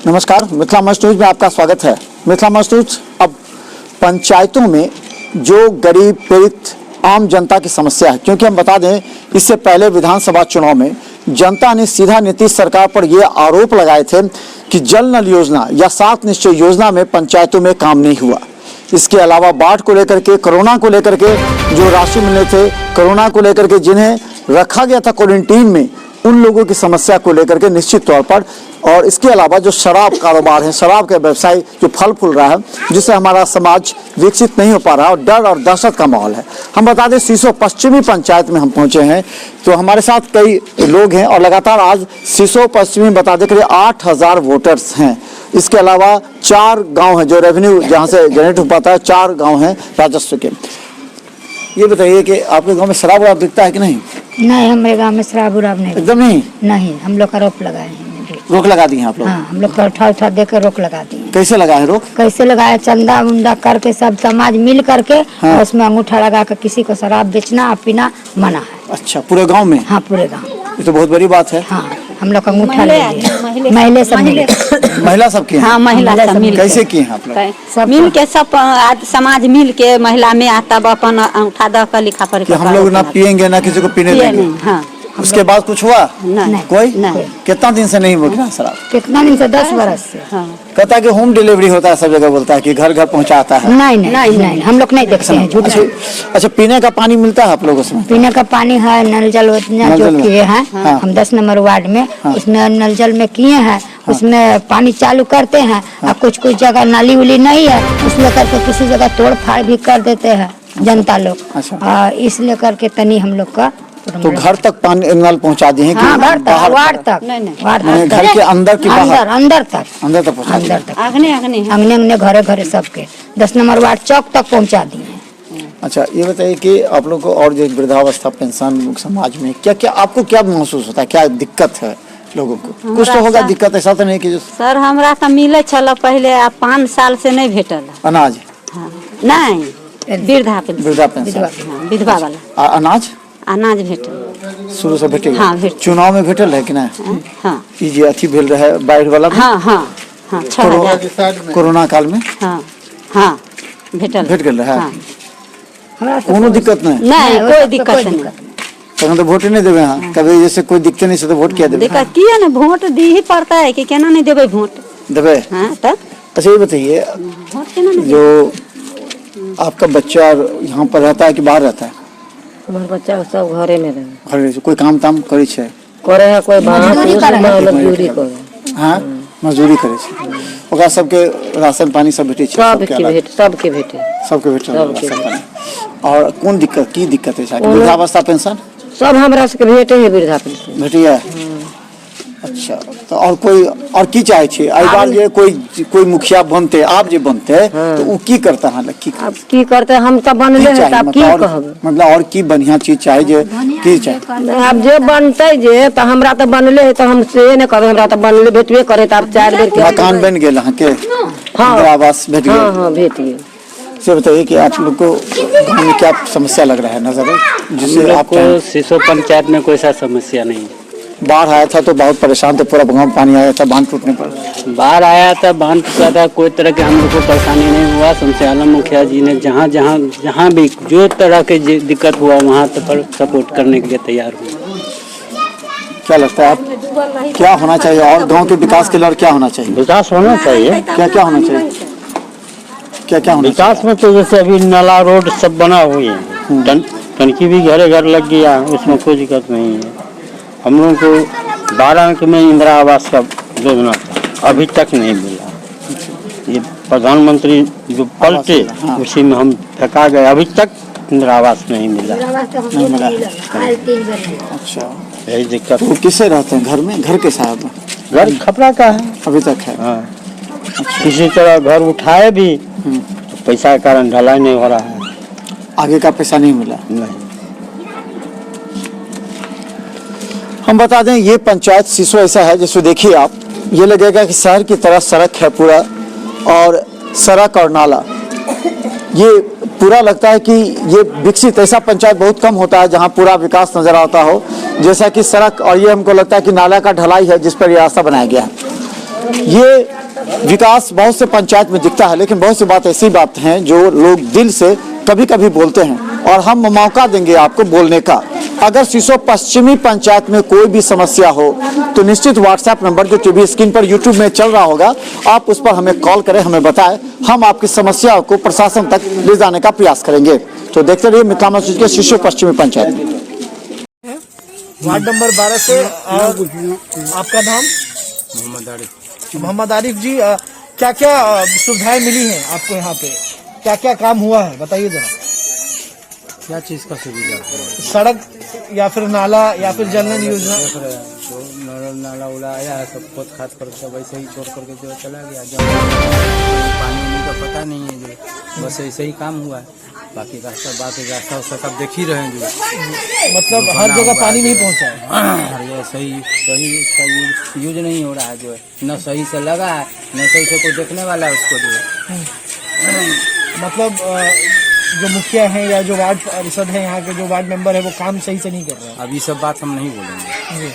नमस्कार, मिथिला मंच न्यूज में आपका स्वागत है। मिथिला मंच न्यूज अब पंचायतों में जो गरीब पीड़ित आम जनता की समस्या है, क्योंकि हम बता दें इससे पहले विधानसभा चुनाव में जनता ने सीधा नीतीश सरकार पर यह आरोप लगाए थे कि जल नल योजना या 7 निश्चय योजना में पंचायतों में काम नहीं हुआ। इसके अलावा बाढ़ को लेकर के, कोरोना को लेकर के जो राशि मिलने थे, कोरोना को लेकर के जिन्हें रखा गया था क्वारंटीन में, उन लोगों की समस्या को लेकर के निश्चित तौर पर, और इसके अलावा जो शराब कारोबार है, शराब का व्यवसाय जो फल फूल रहा है, जिससे हमारा समाज विकसित नहीं हो पा रहा और डर और दहशत का माहौल है। हम बता दें सीसो पश्चिमी पंचायत में हम पहुंचे हैं, तो हमारे साथ कई लोग हैं और लगातार आज सीसो पश्चिमी बता दें करीब 8000 वोटर्स हैं। इसके अलावा 4 गाँव हैं जो रेवेन्यू जहाँ से जनरेट हो पाता है, 4 गाँव हैं राजस्व के। ये बताइए कि आपके गाँव में शराब वराब बिकता है कि नहीं? नहीं, हमारे गांव में शराब उराब नहीं। एकदम नहीं? नहीं, हम लोग का रोक लगाए हैं। रोक लगा दी है आप लोग? हाँ, हम लोग का उठा देकर रोक लगा दी है। कैसे लगा है रोक? कैसे लगाया? चंदा उंदा करके सब समाज मिल करके, हाँ। उसमें अंगूठा लगा कर किसी को शराब बेचना और पीना मना है। अच्छा, पूरे गांव में? हाँ, पूरे गांव। ये तो बहुत बड़ी बात है। हाँ, हम लोग अंगूठा ले लिए। महिला सब मिले। महिला सब की? हाँ, महिला सब मिल। कैसे किए हैं आप लोग? सब मिल के, सब समाज मिल के महिला में आता अपन अंगूठा दे कर लिखा पढ़ के हम लोग ना पियेंगे ना किसी को पीने देंगे। हाँ। उसके बाद कुछ हुआ? नहीं। कोई? नहीं। कितना दिन से नहीं हुआ शराब? कितना दिन से? 10 बरस से। हाँ। कहता है कि होम डिलीवरी होता है, सब जगह बोलता है कि घर घर पहुंचाता है। नहीं, हम लोग नहीं देखते हैं, झूठ। अच्छा, पीने का पानी मिलता है आप लोगों से? पीने का पानी है, नल जल जो किए हैं हम 10 नंबर वार्ड में, उसमें नल जल में किए हैं, उसमें पानी चालू करते हैं। और कुछ जगह नाली उली नहीं है, उसमें करके किसी जगह तोड़ फाड़ भी कर देते हैं जनता लोग। इसलिए करके तनी हम लोग का तो घर तक पानी नल पहुंचा दिए हैं? हाँ, घर तक, वार्ड तक। घर के अंदर की बाहर? अंदर तक पहुंचा दिए। अंगने घरे घरे सबके 10 नंबर वार्ड चौक तक पहुंचा दिए। अच्छा, ये बताइए कि आप लोग को और जो वृद्धावस्था पेंशन समाज में क्या क्या आपको क्या महसूस होता है, क्या दिक्कत है लोगों को? कुछ तो होगा दिक्कत, ऐसा तो नहीं कि सर हमरा तो मिले छल पहले, 5 साल से नहीं भेटल अनाज? नहीं, वृद्धा पेंशन, विधवा वाला अनाज भेटल शुरू से भेटे? हाँ, भेटल। चुनाव में भेटल है कि नहीं? हाँ, ये अथी भेल रहे बाढ़ वाला? हाँ, कोरोना काल में? हाँ, भेट गल है। कोनो दिक्कत नहीं, कोई दिक्कत नहीं। तो तो वोट नहीं देवे? हाँ, कभी जैसे कोई दिक्कत नहीं से तो वोट क्या देवे? दिक्कत किया ना, वोट दी ही पड़ता है कि केना नहीं देवे वोट देवे? हाँ, तब। अच्छा, ये बताइए जो आपका बच्चा यहाँ पर रहता है कि बाहर रहता है? हमार बच्चा सब घरे में रहे। घरे से कोई काम ताम करे छे? करे है, कोई मजदूरी करे। हाँ, मजदूरी करे छे। ओकरा सबके राशन पानी सब भेटे छे? सबके भेटे। और कौन दिक्कत की दिक्कत है? वृद्धावस्था पेंशन सब हमरा से भेटे है, वृद्धा पेंशन भेटिया। अच्छा, तो और की चाहे छे? आई बार जे कोई मुखिया बनते, आप जे बनते, तो वो की करता है? अब की करते, हम तो बनले है, तब की कहब? मतलब और की बढ़िया चीज चाहे जे की चाहे? अब जे बनते जे तो हमरा तो बनले है, तो हम से ने करे, हमरा तो बनले भेटबे करे। तब 4 बेर के मकान बन गेल अहाँ के? इंदिरा आवास भेट गेल? हाँ, भेट गेल। से बताइए कि आप लोग को गाँव में क्या समस्या लग रहा है नजर, जिससे आपको? सीसो पंचायत में कोई सा समस्या नहीं है। बाढ़ आया था तो बहुत परेशान थे, पूरा गाँव पानी आया था बांध टूटने पर। बाढ़ आया था, बांध टूटा था, कोई तरह के हम लोग को परेशानी नहीं हुआ। शमसे आलम मुखिया जी ने जहाँ भी जो तरह के दिक्कत हुआ वहाँ पर सपोर्ट करने के लिए तैयार हुए। क्या लगता है आप क्या होना चाहिए और गाँव के विकास के लिए क्या होना चाहिए? विकास होना चाहिए। क्या होना चाहिए? क्या होना विकास में तो जैसे अभी नाला रोड सब बना हुई है, टंकी भी घरे घर लग गया, उसमें कोई दिक्कत नहीं है। हम लोगों को 12 अंक में इंदिरा आवास का योजना अभी तक नहीं मिला। ये प्रधानमंत्री जो पलटे उसी में हम थका गए, अभी तक इंदिरा आवास नहीं मिला। अच्छा, यही दिक्कत। तो किससे रहते हैं घर में? घर के साहब? घर खपरा का है अभी तक है? हाँ। किसी तरह घर उठाए भी तो पैसा के कारण ढलाई नहीं हो रहा है। आगे का पैसा नहीं मिला? नहीं। हम बता दें ये पंचायत सीसो ऐसा है जिसको देखिए आप, ये लगेगा कि शहर की तरह सड़क है पूरा, और सड़क और नाला, ये पूरा लगता है कि ये विकसित ऐसा पंचायत बहुत कम होता है जहां पूरा विकास नजर आता हो, जैसा कि सड़क, और ये हमको लगता है कि नाला का ढलाई है जिस पर ये रास्ता बनाया गया है। ये विकास बहुत से पंचायत में दिखता है, लेकिन बहुत सी बात ऐसी बात हैं जो लोग दिल से कभी कभी बोलते हैं और हम मौका देंगे आपको बोलने का। अगर सीसो पश्चिमी पंचायत में कोई भी समस्या हो तो निश्चित व्हाट्सएप नंबर जो टीवी स्क्रीन पर यूट्यूब में चल रहा होगा, आप उस पर हमें कॉल करें, हमें बताएं, हम आपकी समस्याओं को प्रशासन तक ले जाने का प्रयास करेंगे। तो देखते रहिए मिथिला मंच के सीसो पश्चिमी पंचायत। वार्ड नंबर 12 से आपका नाम? मोहम्मद आरिफ जी, क्या क्या सुविधाएं मिली हैं आपको यहाँ पे, क्या क्या काम हुआ है बताइए जरा। क्या चीज का सुविधा? सड़क या फिर नाला या फिर जल नल योजना? जो नाला उला आया है सब खोद खाद कर सब वैसे ही छोड़ करके जो चला गया, जब पानी उनी का पता नहीं है, जो बस ऐसे ही काम हुआ है। बाकी रास्ता सब देख ही रहे हैं जो मतलब हर जगह पानी नहीं पहुँचा है। हर जगह सही यूज नहीं हो रहा है, जो है न सही से लगा है न सही से कोई देखने वाला है उसको जो है। मतलब जो मुखिया है या जो वार्ड परिषद है यहाँ के जो वार्ड मेंबर है वो काम सही से नहीं कर रहे हैं। अब ये सब बात हम नहीं बोलेंगे,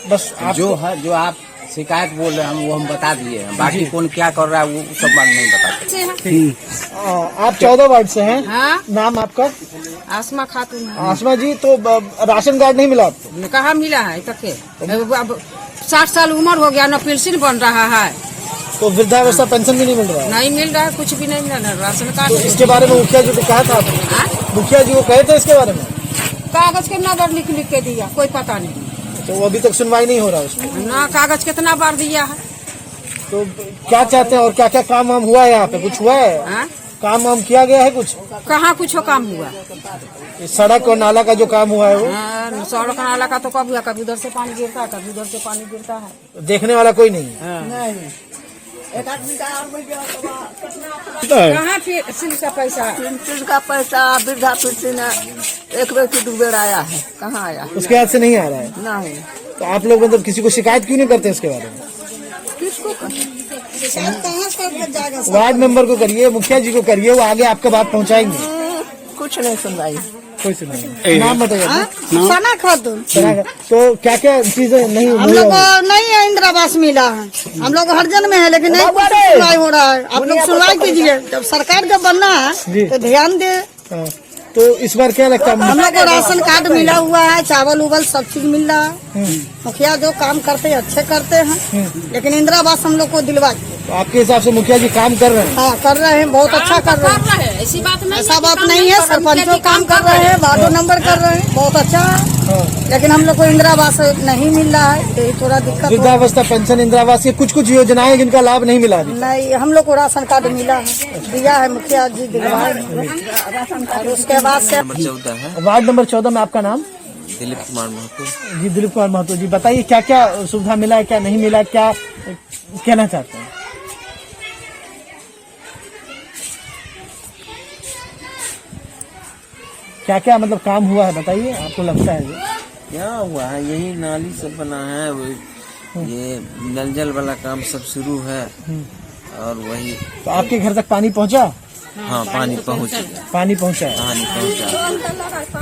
बस आप जो आप शिकायत बोल रहे हैं वो हम बता दिए हैं, बाकी कौन क्या कर रहा है वो सब बात नहीं बताते। आप 14 वार्ड से हैं? हाँ? नाम आपका? आसमा खातून। आसमा जी, तो राशन कार्ड नहीं मिला आपको? कहाँ मिला है तक? अब 60 साल उम्र हो गया, न पेंशन बन रहा है, तो वृद्धावस्था पेंशन भी नहीं मिल रहा है? नहीं मिल रहा है, कुछ भी नहीं मिल रहा है, राशन कार्ड। तो इसके बारे में मुखिया जी को कहा था आपने? मुखिया जी को कहे थे इसके बारे में? कागज कितना बार लिख लिख के दिया, कोई पता नहीं। तो वो अभी तक सुनवाई नहीं हो रहा उसको? ना, कागज कितना बार दिया है। तो क्या चाहते हैं और क्या क्या काम वाम हुआ है यहाँ पे? कुछ हुआ है? हाँ? काम वाम किया गया है कुछ? कहाँ कुछ काम हुआ? सड़क और नाला का जो काम हुआ है वो? सड़क नाला का तो कब हुआ, कभी उधर से पानी गिरता है, कभी उधर से पानी गिरता है, देखने वाला कोई नहीं है। नहीं। एक आदमी का कहाँ पेंशन का पैसा? पेंशन का पैसा वृद्धा पेंशन एक व्यक्ति 2 बेर आया है, कहाँ आया? उसके हाथ से नहीं आ रहा है? नहीं। तो आप लोग मतलब किसी को शिकायत क्यों नहीं करते इसके बारे में? किसको वार्ड मेंबर को करिए, मुखिया जी को करिए, वो आगे आपका बात पहुंचाएंगे। कुछ नहीं सुनवाई, कोई सुनाई। नाम बताइए। सना खातून। तो क्या क्या चीजें नहीं हम लोग को नहीं है, इंदिरा आवास मिला है, हम लोग हर जन में है, लेकिन नहीं कुछ सुनवाई हो रहा है। आप लोग सुनवाई कीजिए, जब सरकार जब बनना है तो ध्यान दे। तो इस बार क्या लगता है? हम लोग को राशन कार्ड मिला हुआ है, चावल उवल सब चीज मिल रहा है। मुखिया जो काम करते हैं अच्छे करते हैं, लेकिन इंदिरा आवास हम लोग को दिलवा। तो आपके हिसाब से मुखिया जी काम कर रहे हैं? हाँ, कर रहे हैं, बहुत अच्छा कर रहे हैं। ऐसी बात नहीं, ऐसा बात नहीं है। सरपंचों काम कर रहे हैं, वार्डो नंबर कर रहे हैं, बहुत अच्छा है, लेकिन हम लोग को इंदिरा आवास नहीं मिल रहा है, यही थोड़ा दिक्कत। वृद्धावस्था पेंशन, इंदिरा आवास, ये कुछ कुछ योजनाएं जिनका लाभ नहीं मिला अभी? नहीं, हम लोग को राशन कार्ड मिला है, दिया है, मुखिया जी दिलवाए। और उसके बाद से वार्ड नंबर 14 में आपका नाम? दिलीप कुमार महतो जी। दिलीप कुमार महतो जी, बताइए क्या क्या सुविधा मिला है, क्या नहीं मिला, क्या कहना चाहते हैं? क्या क्या मतलब काम हुआ है बताइए, आपको लगता है? क्या हुआ है, यही नाली सब बना है, ये नल जल वाला काम सब शुरू है, और वही। तो आपके घर तक पानी पहुंचा? हाँ, पानी पहुंच गया। पानी पहुंचा है? पानी पहुंचा।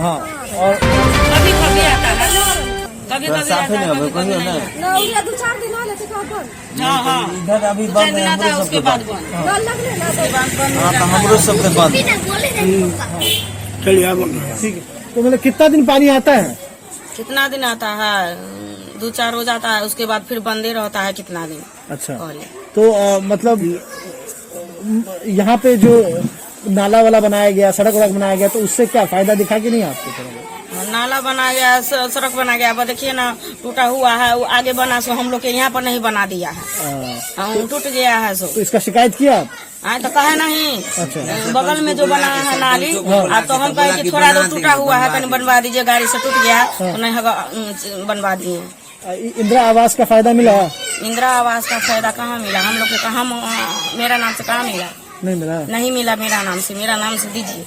हाँ, और कभी कभी आता है, कभी तो साफ ही नहीं होगा कहियो ना। 2-4 दिन हो लेते बंद। इधर अभी बंद है, हमरो सबके बंद। हाँ, तो हमरो सबके बंद। चलिए ठीक है। तो मतलब कितना दिन पानी आता है? कितना दिन आता है? 2-4 रोज आता है, उसके बाद फिर बंदे रहता है कितना दिन। अच्छा, तो मतलब यहाँ पे जो नाला वाला बनाया गया, सड़क वाला बनाया गया, तो उससे क्या फायदा दिखा कि नहीं आपको? नाला बना गया, सड़क बना गया, अब देखिए ना टूटा हुआ है, वो आगे बना, सो हम लोग के यहाँ पर नहीं बना दिया है, टूट गया है। सो तो इसका शिकायत किया आप? हाँ, तो कहे नहीं। अच्छा। बगल में जो बना है नाली, अब तो हम कहे कि थोड़ा तो टूटा हुआ है, कहीं बनवा दीजिए, गाड़ी से टूट गया तो नहीं बनवा दिए। इंदिरा आवास का फायदा मिला? इंदिरा आवास का फायदा कहाँ मिला हम लोग के? कहाँ मेरा नाम से कहाँ मिला? नहीं मिला। नहीं मिला मेरा नाम से, मेरा नाम से दीजिए।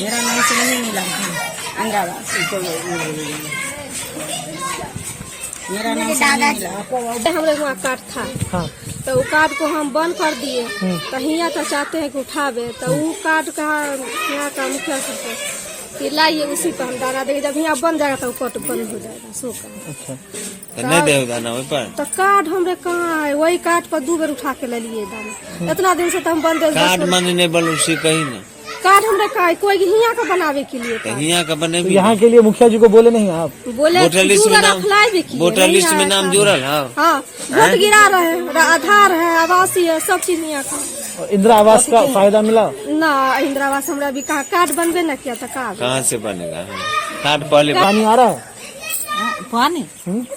मेरा नाम से नहीं मिला इंदिरा आवास, मेरा नाम से नहीं मिला। हमारे वहाँ कार्ड था। हाँ। तो वो कार्ड को हम बंद कर दिए, तो हियाँ तो चाहते हैं कि उठावे, तो वो कार्ड कहाँ यहाँ का मुखिया कि लाइए उसी पर हम दाना देंगे, जब यहाँ बन जाएगा तो ऊपर बंद हो जाएगा सो का। अच्छा, तो नहीं दे दाना वही पर तो कार्ड हमरे कहाँ है, वही कार्ड पर 2 बेर उठा के ले लिए दाना। इतना दिन से तो हम बंद कार्ड मन नहीं बल उसी कहीं ना कार्ड हमरे कहाँ है, कोई यहाँ का बनावे के लिए तो यहाँ का बने तो भी यहाँ के लिए मुखिया जी को बोले नहीं आप? बोले वोटर लिस्ट में नाम वोटर लिस्ट में नहीं नाम आया जुड़ल है। हाँ, वोट गिरा रहे, आधार है, आवासीय है, सब चीज यहाँ का। और इंदिरा आवास का फायदा मिला? ना, इंदिरा आवास हमरा भी कहा कार्ड बनबे न किया था कार्ड कहाँ से बनेगा कार्ड पहले पानी आ रहा है? पानी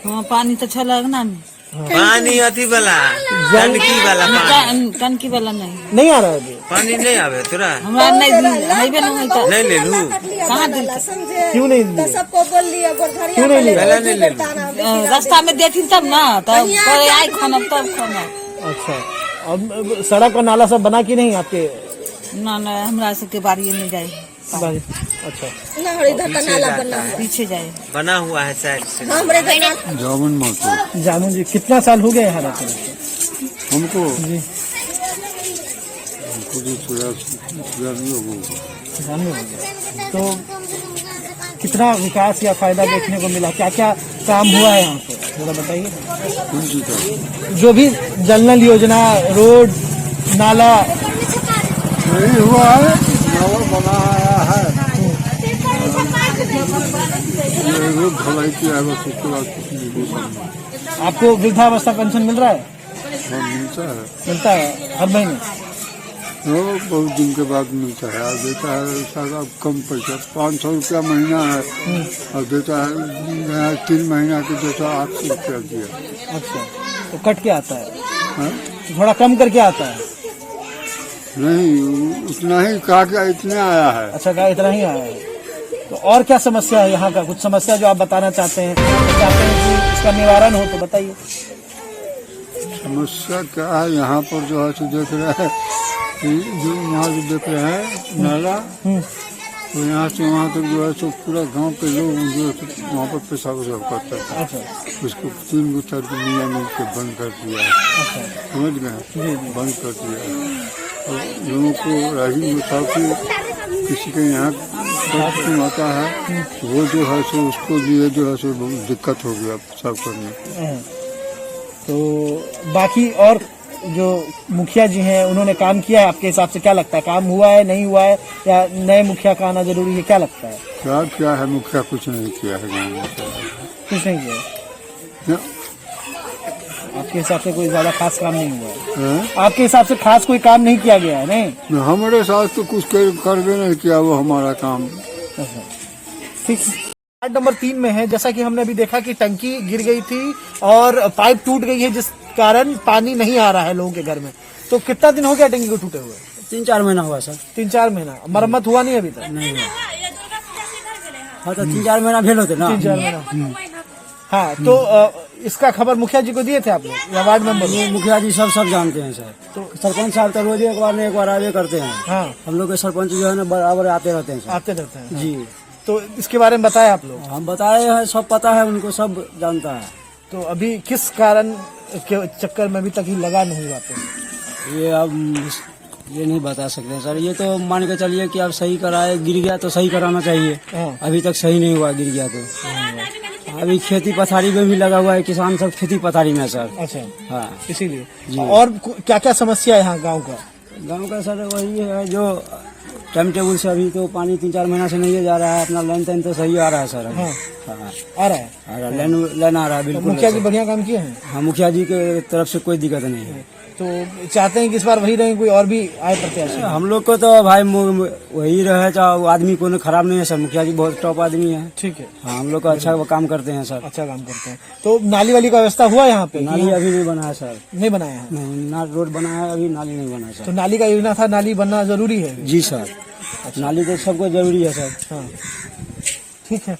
हाँ, पानी तो छलक ना में पानी अति वाला टंकी वाला पानी टंकी वाला नहीं नहीं आ रहा है अभी? पानी नहीं आवे तोरा हमरा नहीं नहीं ले लू कहाँ दिल क्यों नहीं दिए? सबको बोल लिया क्यों नहीं लिए? पहले नहीं ले लू रास्ता में देखी तब ना तब आई खाना तब खाना। अच्छा, अब सड़क और नाला सब बना कि नहीं आपके? ना ना हमरा सबके बारी में जाए। अच्छा, इधर का नाला बना पीछे जाए बना हुआ है साइड से। जामुन जी कितना साल हो गया यहाँ रहते हैं? हमको जी जानने हो गया। तो कितना विकास या फायदा देखने को मिला, क्या क्या काम हुआ है यहाँ पे थोड़ा बताइए। जो भी जल नल योजना, रोड, नाला यही हुआ है, नाला बनाया है, रोड ढलाई किया है, बस उसके बाद कुछ नहीं। आपको वृद्धावस्था पेंशन मिल रहा है? मिलता है हर महीने? वो बहुत दिन के बाद मिलता है। और देता है सारा कम पैसा, 500 रुपया महीना है, और देता है 3 महीना के देता है 800 रुपया दिया। अच्छा, तो कट के आता है? थोड़ा कम करके आता है? नहीं, उतना ही कहा क्या इतना आया है। अच्छा, कहा इतना ही आया है। तो और क्या समस्या है यहाँ का? कुछ समस्या जो आप बताना चाहते हैं कि इसका निवारण हो तो बताइए। समस्या क्या है यहाँ पर जो है, देख रहे हैं जो यहाँ जो देख रहे हैं नाला, तो यहाँ से वहाँ तक जो है सो पूरा गांव के लोग जो है वहाँ पर पेशाब करते हैं। अच्छा, उसको 3 गुत्तर की मियाँ मिल के बंद कर दिया है। समझ गए, बंद कर दिया है। और लोगों को राही मुसाफिर किसी के यहाँ बाथरूम आता है, वो जो है सो उसको लिए जो है सो बहुत दिक्कत हो गया पेशाब करने। तो बाकी और जो मुखिया जी हैं उन्होंने काम किया है, आपके हिसाब से क्या लगता है? काम हुआ है, नहीं हुआ है, या नए मुखिया का आना जरूरी है, क्या लगता है? क्या है, मुखिया कुछ नहीं किया है गाँव में, कुछ नहीं किया। आपके हिसाब से कोई ज्यादा खास काम नहीं हुआ है? आपके हिसाब से खास कोई काम नहीं किया गया है? नहीं, हमारे साथ तो कुछ करवे नहीं किया वो हमारा काम। ठीक। वार्ड नंबर 3 में है, जैसा कि हमने अभी देखा कि टंकी गिर गई थी और पाइप टूट गई है, जिस कारण पानी नहीं आ रहा है लोगों के घर में। तो कितना दिन हो गया टंकी को टूटे हुए? 3-4 महीना हुआ सर। 3-4 महीना। मरम्मत हुआ नहीं अभी तक? नहीं हुआ। हाँ, तो 3-4 महीना भेल होते ना। 3-4 महीना। हाँ, तो इसका खबर मुखिया जी को दिए थे आप लोग या वार्ड मेंबर? ये मुखिया जी सब जानते हैं सर। तो सरपंच साहब तो रोज एक बार आवे करते हैं। हाँ, हम लोग के सरपंच जो है ना बराबर आते रहते हैं सर। आते रहते हैं जी। तो इसके बारे में बताया आप लोग? हम बताए हैं, सब पता है उनको, सब जानता है। तो अभी किस कारण के चक्कर में अभी तक ही लगा नहीं वापस? ये अब ये नहीं बता सकते हैं सर। ये तो मान के चलिए कि अब सही कराए, गिर गया तो सही कराना चाहिए। अभी तक सही नहीं हुआ, गिर गया तो। अभी खेती पथारी में भी लगा हुआ है, किसान सब खेती पथारी में सर। अच्छा, हाँ, इसीलिए। और क्या क्या समस्या है यहाँ गाँव का? गाँव का सर वही है जो टाइम टेबल से अभी तो पानी 3-4 महीना से नहीं जा रहा है। अपना लाइन तो सही आ रहा है सर। हाँ, आ रहा है, लाइन आ रहा है बिल्कुल। मुखिया जी बढ़िया काम किए हैं? हाँ, मुखिया जी के तरफ से कोई दिक्कत नहीं है। तो चाहते हैं कि इस बार वही रहे, कोई और भी आए प्रत्याशी? हम लोग को तो भाई वही रहे, चाहे आदमी को खराब नहीं है सर। मुखिया जी बहुत टॉप आदमी है। ठीक है। हाँ, हम लोग का अच्छा काम करते हैं सर। अच्छा काम करते हैं। तो नाली वाली का व्यवस्था हुआ यहाँ पे? नाली अभी नहीं बना है सर। नहीं बनाया है? नहीं, ना रोड बना है, अभी नाली नहीं बना है सर। तो नाली का योजना था, नाली बनना जरूरी है? जी सर। नाली तो सबको जरूरी है सर। हाँ, ठीक है।